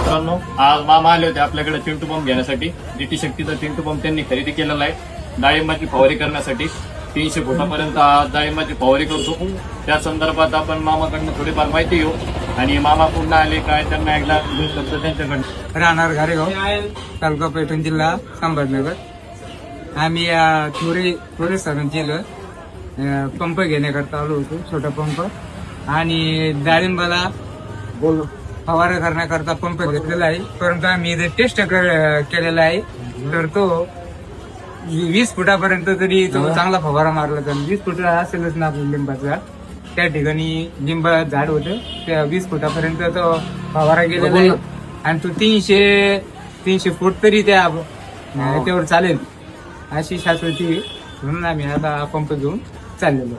मित्रांनो, आज मामा आले होते आपल्याकडे चिंटू पंप घेण्यासाठी. जीटी शक्तीचा चिंटू पंप त्यांनी खरेदी केलेला आहे डाळिंबाची फवारणी करण्यासाठी. 300 फुटापर्यंत डाळिंबाची फवारणी करतो. त्या संदर्भात आपण मामाकडनं थोडीफार माहिती घेऊ आणि मामा पुन्हा आले काय त्यांना एकदा शब्द त्यांच्याकडनं. राहणार घारेगाव, तालुका पैठण, जिल्हा संभाजीनगर. आम्ही थोडे सरांचे पंप घेण्याकरता आलो होतो, छोटा पंप. आणि डाळिंबाला फवारा करण्याकरता पंप घेतलेला आहे. परंतु आम्ही इथे टेस्ट केलेला आहे. तर तो 20 फुटापर्यंत तरी तो चांगला फवारा मारला. तर 20 फुट असेलच ना आपलं लिंबाचं झाड. त्या ठिकाणी लिंब झाड होतं, त्या 20 फुटापर्यंत तो फवारा गेलेला आहे. आणि तो 300 फूट तरी त्या त्यावर चालेल अशी शाश्वती, म्हणून आम्ही आता पंप घेऊन चाललेलो.